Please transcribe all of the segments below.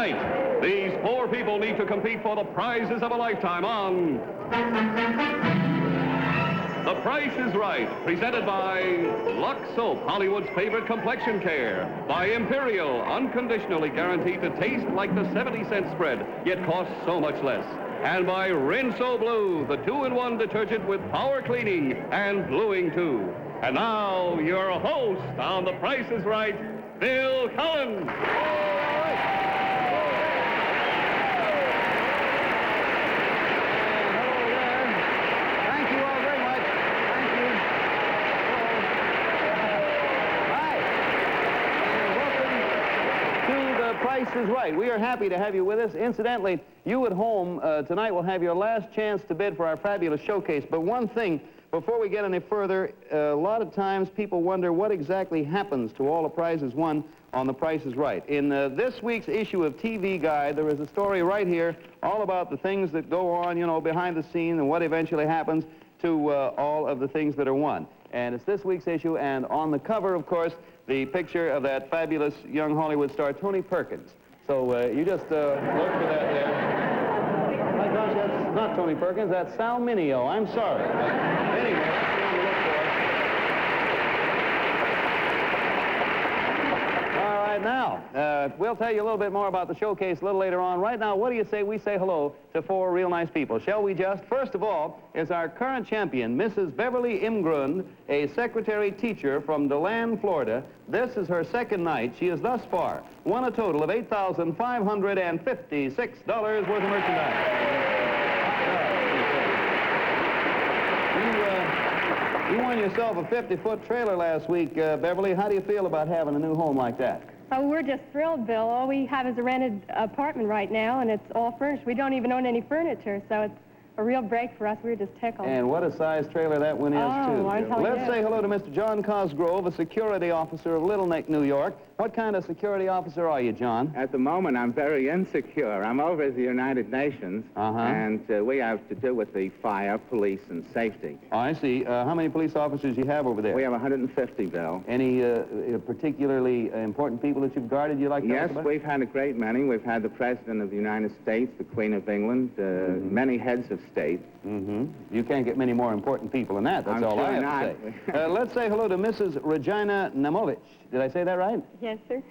Tonight, these four people need to compete for the prizes of a lifetime on The Price is Right, presented by Lux Soap, Hollywood's favorite complexion care, by Imperial, unconditionally guaranteed to taste like the 70-cent spread, yet costs so much less. And by Rinso Blue, the 2-in-1 detergent with power cleaning and bluing too. And now, your host on The Price is Right, Bill Cullen. Price is Right. We are happy to have you with us. Incidentally, you at home tonight will have your last chance to bid for our fabulous showcase. But one thing, before we get any further, a lot of times people wonder what exactly happens to all the prizes won on The Price is Right. In this week's issue of TV Guide, there is a story right here all about the things that go on, you know, behind the scene and what eventually happens to all of the things that are won. And it's this week's issue, and on the cover, of course, the picture of that fabulous young Hollywood star, Tony Perkins. So you just look for that there. Oh my gosh, that's not Tony Perkins, that's Sal Mineo. I'm sorry. Anyway, that's the one to look for. All right, now, we'll tell you a little bit more about the showcase a little later on. Right now, what do you say we say hello to four real nice people? Shall we just? First of all is our current champion, Mrs. Beverly Imgrund, a secretary teacher from DeLand, Florida. This is her second night. She has thus far won a total of $8,556 worth of merchandise. You won yourself a 50-foot trailer last week, Beverly. How do you feel about having a new home like that? Oh, we're just thrilled, Bill. All we have is a rented apartment right now, and it's all furnished. We don't even own any furniture, so it's a real break for us. We're just tickled. And what a size trailer that one is, too. Let's say hello to Mr. John Cosgrove, a security officer of Little Neck, New York. What kind of security officer are you, John? At the moment, I'm very insecure. I'm over at the United Nations, and we have to do with the fire, police, and safety. Oh, I see. How many police officers do you have over there? We have 150, Bill. Any particularly important people that you've guarded you like to Yes, talk about? we've had a great many. We've had the President of the United States, the Queen of England, many heads of state. You can't get many more important people than that. That's I'm all sure I have not. to say. Let's say hello to Mrs. Regina Namovich. Did I say that right? Yes, sir.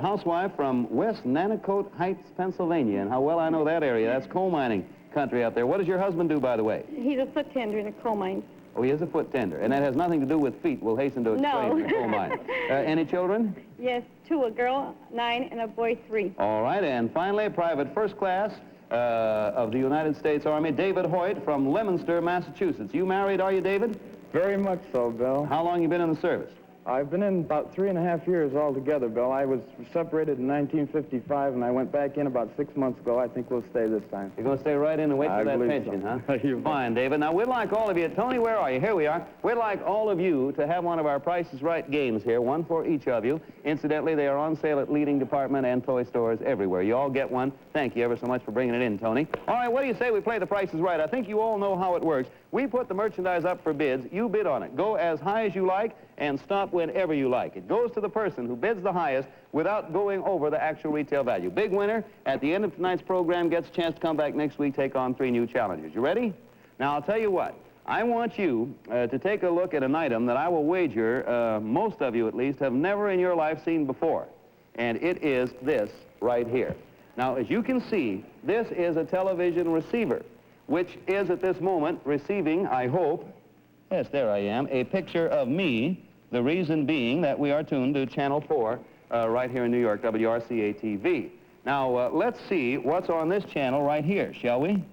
Housewife from West Nanticoke Heights, Pennsylvania. And how well I know that area. That's coal mining country out there. What does your husband do, by the way? He's a foot tender in a coal mine. Oh, he is a foot tender. And that has nothing to do with feet. We'll hasten to explain in the coal mine. Any children? Yes, two, a girl, 9, and a boy, 3. All right. And finally, Private First Class of the United States Army, David Hoyt from Leominster, Massachusetts. You married, are you, David? Very much so, Bill. How long you been in the service? I've been in about 3.5 years altogether, Bill. I was separated in 1955, and I went back in about 6 months ago. I think we'll stay this time. You're going to stay right in and wait for that pension, so. Huh? You're fine, David. Now, we'd like all of you... Tony, where are you? Here we are. We'd like all of you to have one of our Price is Right games here, one for each of you. Incidentally, they are on sale at leading department and toy stores everywhere. You all get one. Thank you ever so much for bringing it in, Tony. All right, what do you say we play The Price is Right? I think you all know how it works. We put the merchandise up for bids. You bid on it. Go as high as you like and stop whenever you like. It goes to the person who bids the highest without going over the actual retail value. Big winner at the end of tonight's program gets a chance to come back next week, take on 3 new challengers. You ready? Now, I'll tell you what. I want you to take a look at an item that I will wager most of you, at least, have never in your life seen before. And it is this right here. Now, as you can see, this is a television receiver, which is at this moment receiving, I hope, yes, there I am, a picture of me, the reason being that we are tuned to Channel 4 right here in New York, WRCA-TV. Now, let's see what's on this channel right here, shall we?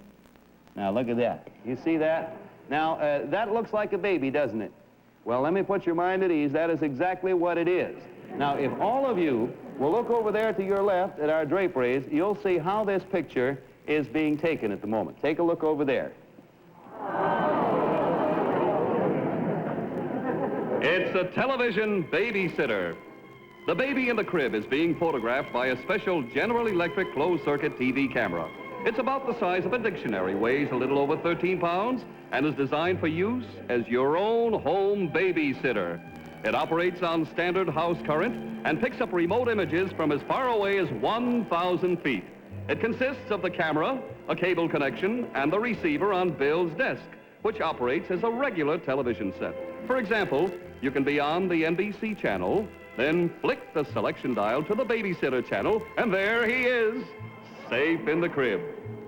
Now, look at that. You see that? Now, that looks like a baby, doesn't it? Well, let me put your mind at ease. That is exactly what it is. Now, if all of you will look over there to your left at our draperies, you'll see how this picture is being taken at the moment. Take a look over there. It's a television babysitter. The baby in the crib is being photographed by a special General Electric closed-circuit TV camera. It's about the size of a dictionary, weighs a little over 13 pounds, and is designed for use as your own home babysitter. It operates on standard house current and picks up remote images from as far away as 1,000 feet. It consists of the camera, a cable connection, and the receiver on Bill's desk, which operates as a regular television set. For example, you can be on the NBC channel, then flick the selection dial to the babysitter channel, and there he is, safe in the crib.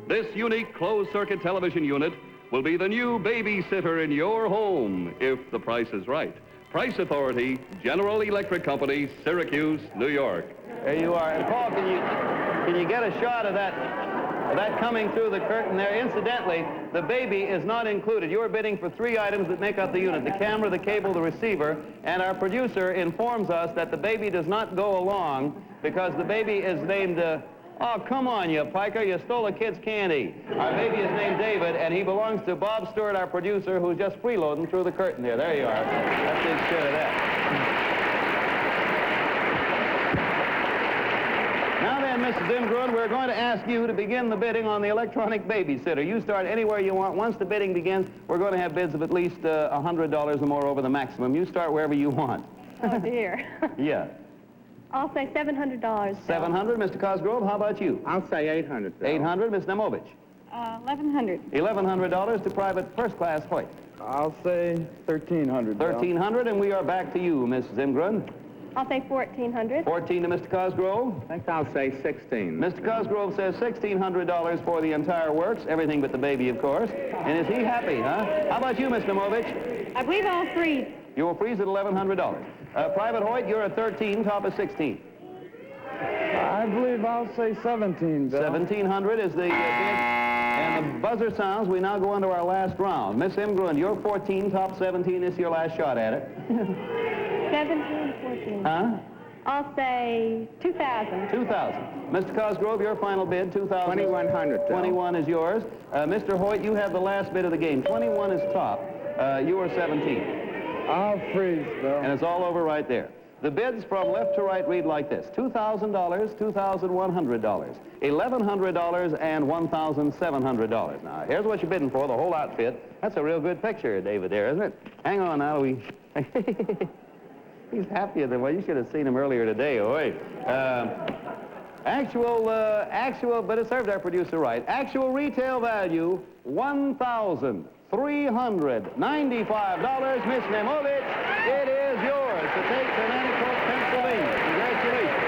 This unique closed-circuit television unit will be the new babysitter in your home, if the price is right. Price Authority, General Electric Company, Syracuse, New York. There you are. And Paul, can you get a shot of that coming through the curtain there? Incidentally, the baby is not included. You are bidding for 3 items that make up the unit: the camera, the cable, the receiver. And our producer informs us that the baby does not go along because the baby is named... oh, come on, you piker. You stole a kid's candy. Our baby is named David, and he belongs to Bob Stewart, our producer, who's just freeloading through the curtain there. There you are. That takes care of that. Now then, Mrs. Imgrund, we're going to ask you to begin the bidding on the electronic babysitter. You start anywhere you want. Once the bidding begins, we're going to have bids of at least $100 or more over the maximum. You start wherever you want. Oh, dear. Yeah. I'll say $700. $700, Mr. Cosgrove. How about you? I'll say 800. Bill. 800, Miss Nemovich. $1,100. $1,100 to Private First Class Hoyt. I'll say 1,300. Bill. 1,300, and we are back to you, Mrs. Imgrund. I'll say $1,400. 14 to Mr. Cosgrove. I think I'll say 16. Mr. Cosgrove says $1,600 for the entire works, everything but the baby, of course. And is he happy, huh? How about you, Miss Nemovich? I believe I'll freeze. You will freeze at $1,100. Private Hoyt, you're at 13, top is 16. I believe I'll say 17, Bill. 1,700 is the bid. And the buzzer sounds. We now go on to our last round. Miss Imgrund, you're 14, top 17. This is your last shot at it. 17, 14. Huh? I'll say 2,000. 2,000. Mr. Cosgrove, your final bid, 2,000. 2,100. 21 is yours. Mr. Hoyt, you have the last bid of the game. 21 is top. You are 17. I'll freeze, Bill. And it's all over right there. The bids from left to right read like this: $2,000, $2,100, $1,100, and $1,700. Now, here's what you're bidding for, the whole outfit. That's a real good picture, David, there, isn't it? Hang on now, he's happier than, well, you should have seen him earlier today, boy. Actual, but it served our producer right. Actual retail value, $1,395. Miss Nemovich, it is yours to take to Nanticoke, Pennsylvania. Congratulations.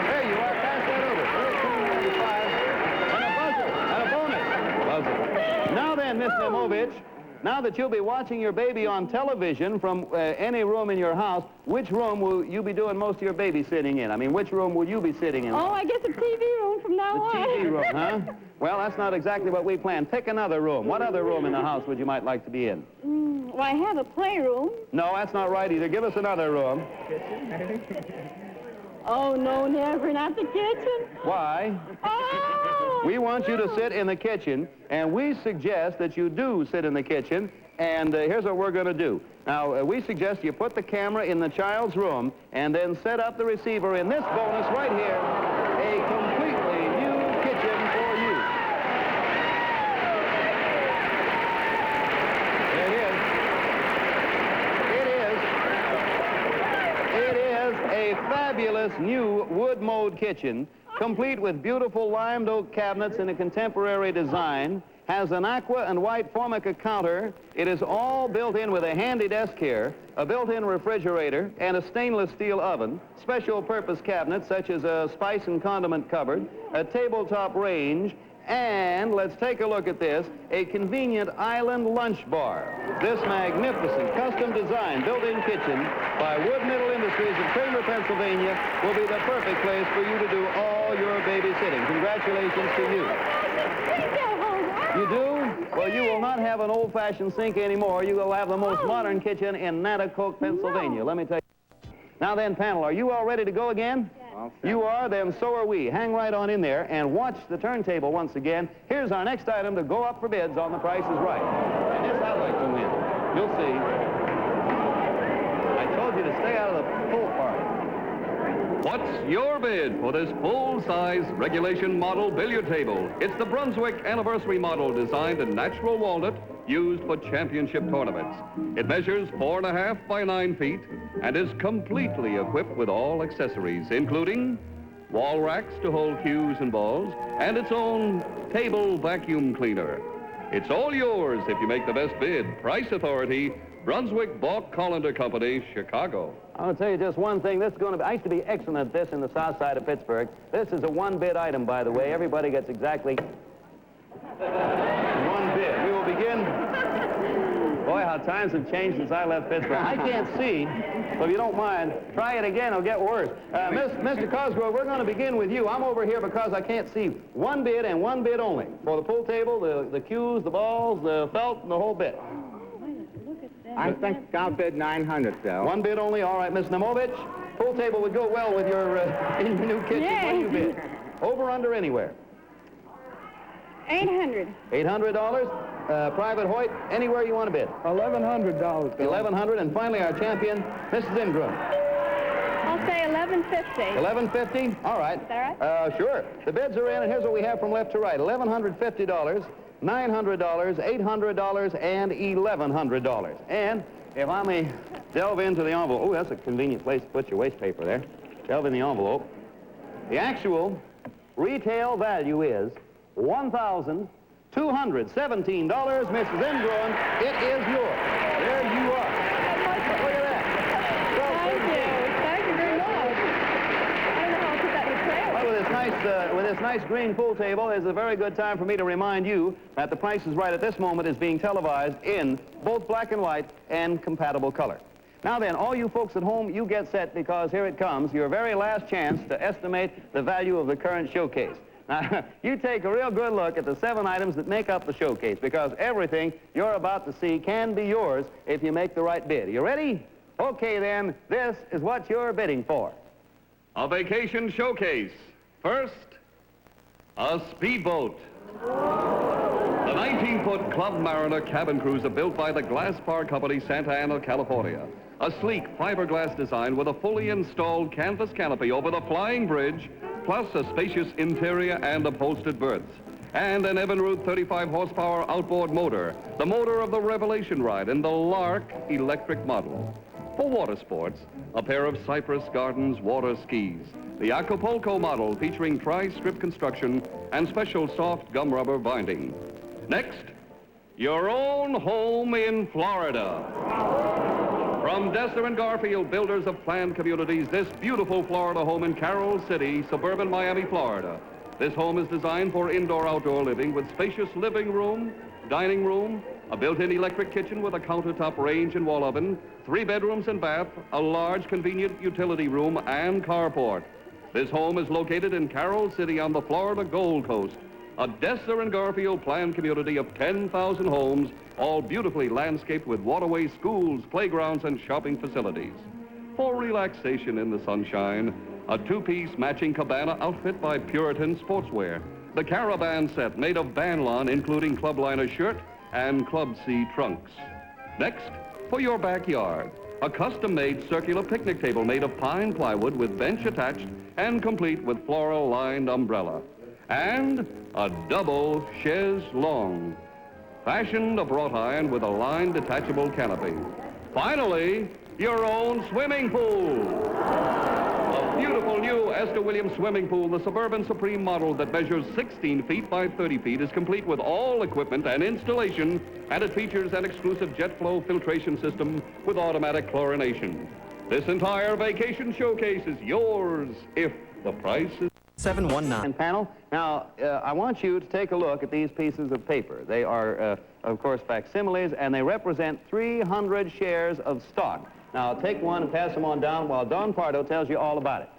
There you are. Pass that over. $1,395 and a buzzer and a bonus. Buzzer. Now then, Miss Nemovich, now that you'll be watching your baby on television from any room in your house, which room will you be doing most of your babysitting in? I mean, which room will you be sitting in? Oh, I guess a TV room from now on. The TV room, huh? Well, that's not exactly what we planned. Pick another room. What other room in the house would you might like to be in? Well, I have a playroom. No, that's not right either. Give us another room. Oh, no, never. Not the kitchen. Why? Oh! We want you to sit in the kitchen, and we suggest that you do sit in the kitchen, and here's what we're going to do. Now, we suggest you put the camera in the child's room and then set up the receiver in this bonus right here, a completely new kitchen for you. There it is. It is a fabulous new wood-mode kitchen, complete with beautiful limed oak cabinets in a contemporary design, has an aqua and white formica counter. It is all built in with a handy desk here, a built-in refrigerator, and a stainless steel oven, special purpose cabinets such as a spice and condiment cupboard, a tabletop range, and, let's take a look at this, a convenient island lunch bar. This magnificent, custom-designed, built-in kitchen by Wood Middle Industries of Kramer, Pennsylvania, will be the perfect place for you to do all your babysitting. Congratulations to you. You do? Well, you will not have an old-fashioned sink anymore. You will have the most modern kitchen in Nanticoke, Pennsylvania. Let me tell you. Now then, panel, are you all ready to go again? You are, then so are we. Hang right on in there and watch the turntable once again. Here's our next item to go up for bids on The Price is Right. And this I'd like to win. You'll see. I told you to stay out of the pool party. What's your bid for this full-size regulation model billiard table? It's the Brunswick anniversary model designed in natural walnut, used for championship tournaments. It measures 4.5 by 9 feet and is completely equipped with all accessories, including wall racks to hold cues and balls, and its own table vacuum cleaner. It's all yours if you make the best bid. Price Authority, Brunswick Balk Collender Company, Chicago. I'll tell you just one thing. This is going to be, I used to be excellent at this in the south side of Pittsburgh. This is a one-bid item, by the way. Everybody gets exactly one bid. We will begin. Boy, how times have changed since I left Pittsburgh. I can't see, so if you don't mind, try it again. It'll get worse. Mr. Cosgrove, we're going to begin with you. I'm over here because I can't see. One bid and one bid only for the pool table, the cues, the balls, the felt, and the whole bit. I think I'll bid 900, Bill. One bid only. All right, Miss Namovich. Pool table would go well with your in your new kitchen. Yay. What do you bid? Over, under, anywhere. $800. $800. Private Hoyt, anywhere you want to bid. $1,100, Bill. $1,100. And finally, our champion, Mrs. Ingram. I'll say $1,150. $1,150. All right. Is that right? Sure. The bids are in, and here's what we have from left to right. $1,150. $900, $800, and $1,100. And if I may delve into the envelope. Oh, that's a convenient place to put your waste paper there. Delve in the envelope. The actual retail value is $1,217. Mrs. Ingram, it is yours. There you are. Look at that. Thank you. Thank you very much. I don't know how to put that in the trailer. Well, with this nice green pool table, it's a very good time for me to remind you that The Price is Right at this moment is being televised in both black and white and compatible color. Now then, all you folks at home, you get set because here it comes, your very last chance to estimate the value of the current showcase. Now, you take a real good look at the 7 items that make up the showcase because everything you're about to see can be yours if you make the right bid. You ready? Okay, then, this is what you're bidding for. A vacation showcase. First, a speedboat. The 19-foot Club Mariner cabin cruiser built by the Glass Bar Company, Santa Ana, California. A sleek fiberglass design with a fully installed canvas canopy over the flying bridge, plus a spacious interior and upholstered berths. And an Evinrude 35-horsepower outboard motor, the motor of the Revelation ride in the Lark electric model. For water sports, a pair of Cypress Gardens water skis, the Acapulco model featuring tri-strip construction and special soft gum rubber binding. Next, your own home in Florida. From Dessler and Garfield, builders of planned communities, this beautiful Florida home in Carroll City, suburban Miami, Florida. This home is designed for indoor-outdoor living with spacious living room, dining room, a built-in electric kitchen with a countertop range and wall oven, 3 bedrooms and bath, a large convenient utility room, and carport. This home is located in Carroll City on the Florida Gold Coast, a Dessler and Garfield planned community of 10,000 homes, all beautifully landscaped with waterways, schools, playgrounds, and shopping facilities. For relaxation in the sunshine, a 2-piece matching cabana outfit by Puritan Sportswear, the Caravan set made of Banlon, including Club Liner shirt and Club C trunks. Next, for your backyard, a custom-made circular picnic table made of pine plywood with bench attached and complete with floral-lined umbrella. And a double chaise longue, fashioned of wrought iron with a lined detachable canopy. Finally, your own swimming pool. A beautiful new Esther Williams swimming pool, the Suburban Supreme model that measures 16 feet by 30 feet, is complete with all equipment and installation, and it features an exclusive jet flow filtration system with automatic chlorination. This entire vacation showcase is yours if the price is 719. Panel. Now, I want you to take a look at these pieces of paper. They are, of course, facsimiles, and they represent 300 shares of stock. Now, take one and pass them on down while Don Pardo tells you all about it.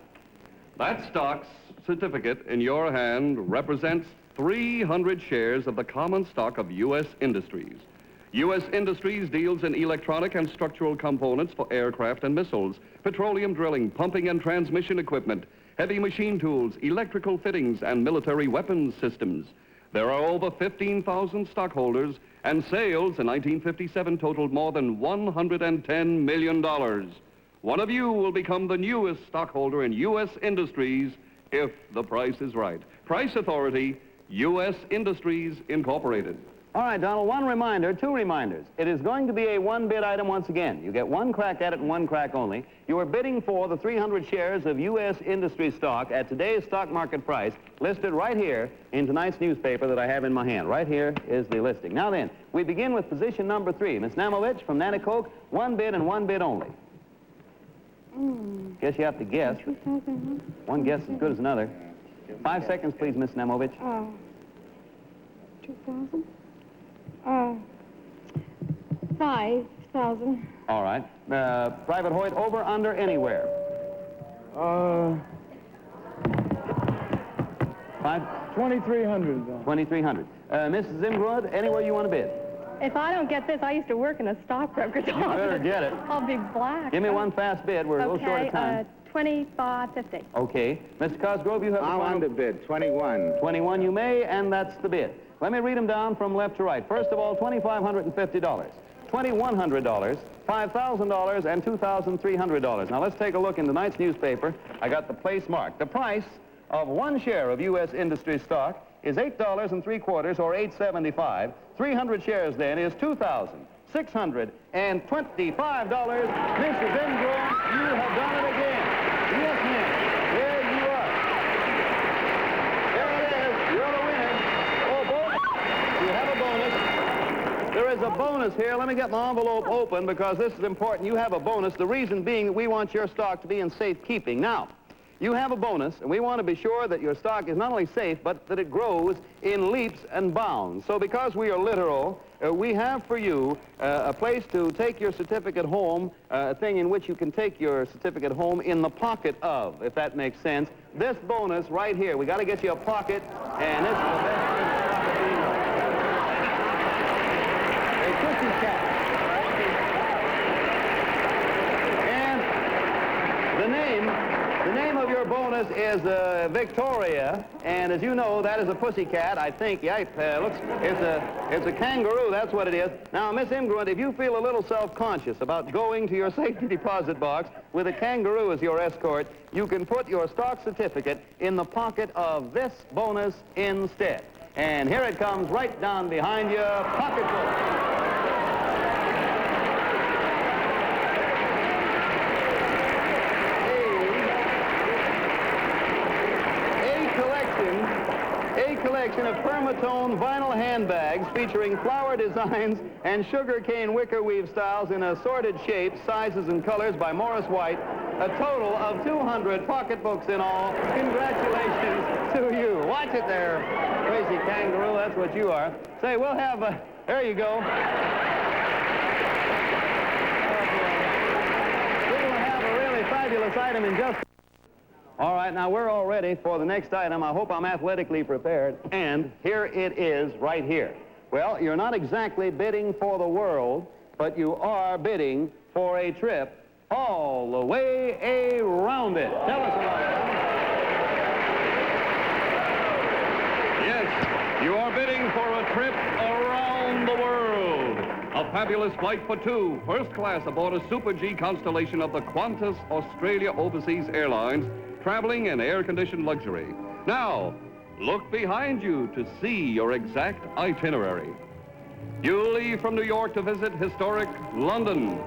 That stock certificate in your hand represents 300 shares of the common stock of U.S. Industries. U.S. Industries deals in electronic and structural components for aircraft and missiles, petroleum drilling, pumping and transmission equipment, heavy machine tools, electrical fittings, and military weapons systems. There are over 15,000 stockholders, and sales in 1957 totaled more than $110 million. One of you will become the newest stockholder in U.S. Industries if the price is right. Price Authority, U.S. Industries Incorporated. All right, Donald, two reminders. It is going to be a one-bid item once again. You get one crack at it and one crack only. You are bidding for the 300 shares of U.S. industry stock at today's stock market price, listed right here in tonight's newspaper that I have in my hand. Right here is the listing. Now then, we begin with position number 3. Miss Namovich from Nanticoke, one bid and one bid only. Guess you have to guess. One guess as good as another. 5 seconds, please, Miss Namovich. 2,000? 5,000. All right. Private Hoyt, over, under, anywhere. 2,300. 2,300. Mrs. Zimgrud, anywhere you want to bid. If I don't get this, I used to work in a stockbroker's office. You better get it. I'll be black. Give me one fast bid. We're a little short of time. 25.50. Okay. Mr. Cosgrove, you have the I want to bid 21. 21 you may, and that's the bid. Let me read them down from left to right. First of all, $2,550, $2,100, $5,000, and $2,300. Now, let's take a look in tonight's newspaper. I got the place marked. The price of one share of U.S. industry stock is $8.75, or $8.75. 300 shares, then, is $2,625. Mrs. Ingram, you have done it again. Yes, ma'am. There you are. There it is. You're the winner. Oh, bonus. You have a bonus. There is a bonus here. Let me get my envelope open because this is important. You have a bonus. The reason being that we want your stock to be in safekeeping. Now, you have a bonus, and we want to be sure that your stock is not only safe, but that it grows in leaps and bounds. So because we are literal, we have for you a place to take your certificate home, a thing in which you can take your certificate home in the pocket of, if that makes sense. This bonus right here, we got to get you a pocket, and this is the best thing a cookie cat. And the name of your bonus is Victoria, and as you know, that is a pussycat, I think. Yeah, it's a kangaroo, that's what it is. Now, Miss Imgrund, if you feel a little self-conscious about going to your safety deposit box with a kangaroo as your escort, you can put your stock certificate in the pocket of this bonus instead. And here it comes right down behind you, pocketbook. A collection of permatone vinyl handbags featuring flower designs and sugarcane wicker weave styles in assorted shapes, sizes, and colors by Morris White. A total of 200 pocketbooks in all. Congratulations to you. Watch it there, crazy kangaroo. That's what you are. Say, we'll have there you go. We will have a really fabulous item in just... All right, now we're all ready for the next item. I hope I'm athletically prepared. And here it is right here. Well, you're not exactly bidding for the world, but you are bidding for a trip all the way around it. Tell us about it. Yes, you are bidding for a trip around the world. A fabulous flight for two, first class aboard a Super G Constellation of the Qantas Australia Overseas Airlines, traveling in air-conditioned luxury. Now, look behind you to see your exact itinerary. You'll leave from New York to visit historic London.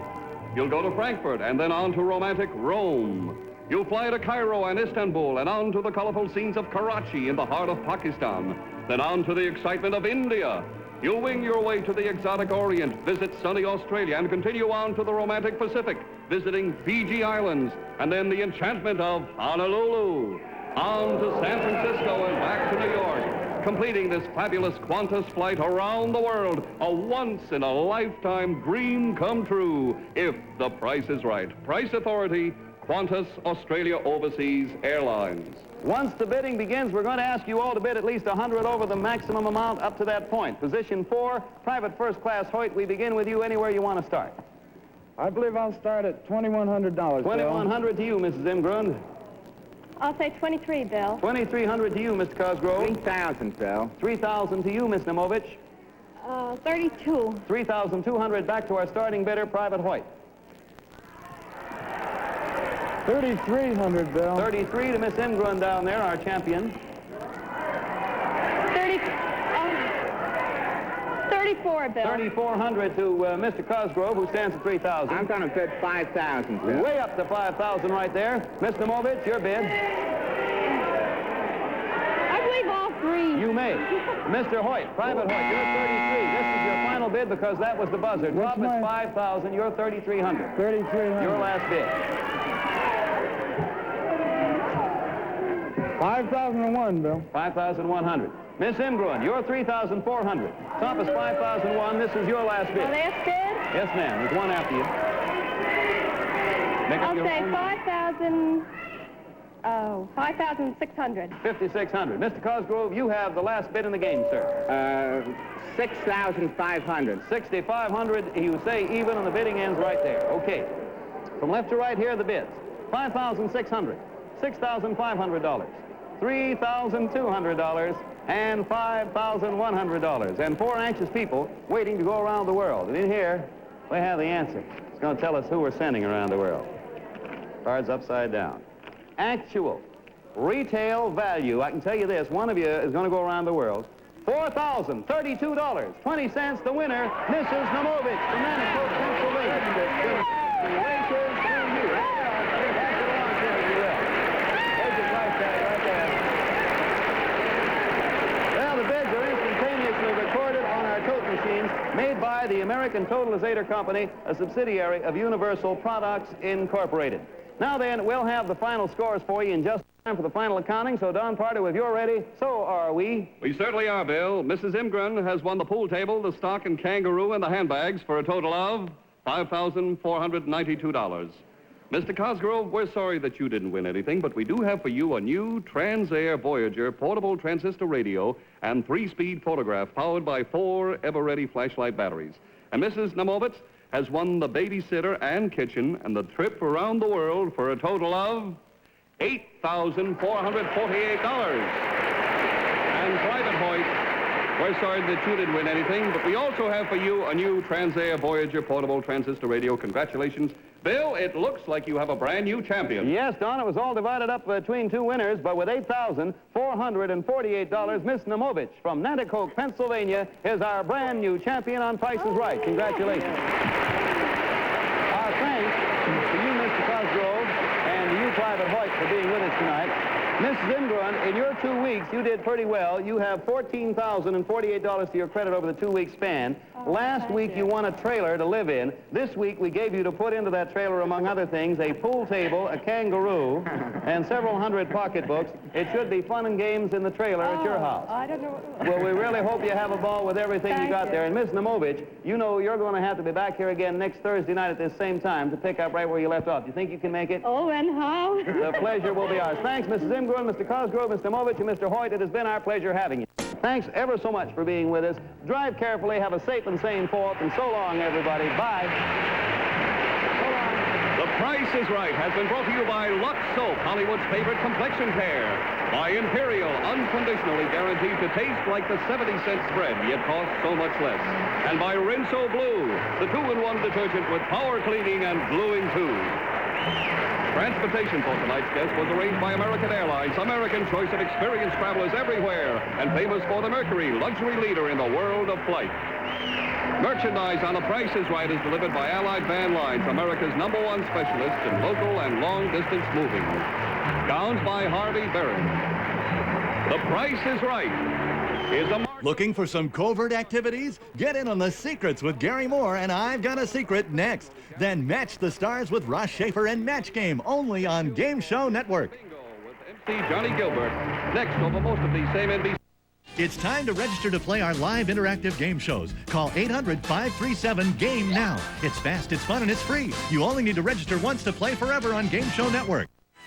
You'll go to Frankfurt and then on to romantic Rome. You'll fly to Cairo and Istanbul and on to the colorful scenes of Karachi in the heart of Pakistan. Then on to the excitement of India. You'll wing your way to the exotic Orient, visit sunny Australia, and continue on to the romantic Pacific, visiting Fiji Islands, and then the enchantment of Honolulu. On to San Francisco and back to New York, completing this fabulous Qantas flight around the world, a once-in-a-lifetime dream come true, if the price is right. Price Authority, Qantas Australia Overseas Airlines. Once the bidding begins, we're going to ask you all to bid at least 100 over the maximum amount up to that point. Position 4, Private First Class Hoyt, we begin with you anywhere you want to start. I believe I'll start at $2,100, $2,100 to you, Mrs. Imgrund. I'll say 23, Bill. $2,300 to you, Mr. Cosgrove. 3,000, Phil. 3,000 to you, Miss Namovich. 32. 3,200 back to our starting bidder, Private Hoyt. $3,300, Bill. 33 to Miss Imgrun down there, our champion. 34, Bill. 3,400 to Mr. Cosgrove, who stands at 3,000. I'm going to bid 5,000, Bill. Way up to 5,000 right there. Miss Namovich, your bid. I believe all three. You may. Mr. Hoyt, Private Hoyt, you're 33. This is your final bid because that was the buzzer. Drop is 5,000. You're 3,300. 3,300. Your last bid. 5,001, Bill. 5,100. Miss Imgrun, you're 3,400. Top is 5,001. This is your last bid. My last bid? Yes, ma'am. There's one after you. Make up I'll your say own. 5,000. Oh, 5,600. 5,600. Mr. Cosgrove, you have the last bid in the game, sir. 6,500. 6,500. You say even, and the bidding ends right there. Okay. From left to right, here are the bids. 5,600, $6,500, $3,200, and $5,100. And four anxious people waiting to go around the world. And in here, we have the answer. It's going to tell us who we're sending around the world. Cards upside down. Actual retail value. I can tell you this. One of you is going to go around the world. $4,032.20. The winner, Mrs. Namovich from Nanticoke, Pennsylvania. Congratulations to you. Pass it along to her, if you will. There's your price tag right there. Well, the bids are instantaneously recorded on our tote machines made by the American Totalizator Company, a subsidiary of Universal Products Incorporated. Now then, we'll have the final scores for you in just time for the final accounting. So, Don Pardo, if you're ready, so are we. We certainly are, Bill. Mrs. Imgrun has won the pool table, the stock and kangaroo, and the handbags for a total of $5,492. Mr. Cosgrove, we're sorry that you didn't win anything, but we do have for you a new Transair Voyager portable transistor radio and 3-speed photograph powered by 4 ever-ready flashlight batteries. And Mrs. Namovitz has won the babysitter and kitchen and the trip around the world for a total of $8,448. And Private Hoyt, we're sorry that you didn't win anything, but we also have for you a new Transair Voyager portable transistor radio. Congratulations. Bill, it looks like you have a brand new champion. Yes, Don, it was all divided up between two winners, but with $8,448, Miss Namovich from Nanticoke, Pennsylvania, is our brand new champion on Price is Right. Congratulations. Our thanks to you, Mr. Cosgrove, and to you, Private Hoyt, for being with us tonight. Mrs. Imgrun, in your 2 weeks, you did pretty well. You have $14,048 to your credit over the 2-week span. Last week, you won a trailer to live in. This week, we gave you to put into that trailer, among other things, a pool table, a kangaroo, and several hundred pocketbooks. It should be fun and games in the trailer at your house. I don't know. Well, we really hope you have a ball with everything you got there. And Miss Namovich, you know you're going to have to be back here again next Thursday night at this same time to pick up right where you left off. Do you think you can make it? Oh, and how? The pleasure will be ours. Thanks, Mrs. Imgrun, Mr. Cosgrove, Mr. Namovich, and Mr. Hoyt. It has been our pleasure having you. Thanks ever so much for being with us. Drive carefully, have a safe and sane 4th, and so long, everybody. Bye. So long. The Price is Right has been brought to you by Lux Soap, Hollywood's favorite complexion care. By Imperial, unconditionally guaranteed to taste like the 70-cent spread, yet cost so much less. And by Rinso Blue, the 2-in-1 detergent with power cleaning and gluing too. Transportation for tonight's guest was arranged by American Airlines, American choice of experienced travelers everywhere, and famous for the Mercury, luxury leader in the world of flight. Merchandise on The Price is Right is delivered by Allied Van Lines, America's #1 specialist in local and long-distance moving. Gowns by Harvey Barron. The Price is Right is a... Looking for some covert activities? Get in on the secrets with Gary Moore and I've Got a Secret next. Then Match the Stars with Ross Schaefer and Match Game, only on Game Show Network. With MC Johnny Gilbert. Next over most of these same NBC. It's time to register to play our live interactive game shows. Call 800-537-GAME now. It's fast, it's fun, and it's free. You only need to register once to play forever on Game Show Network.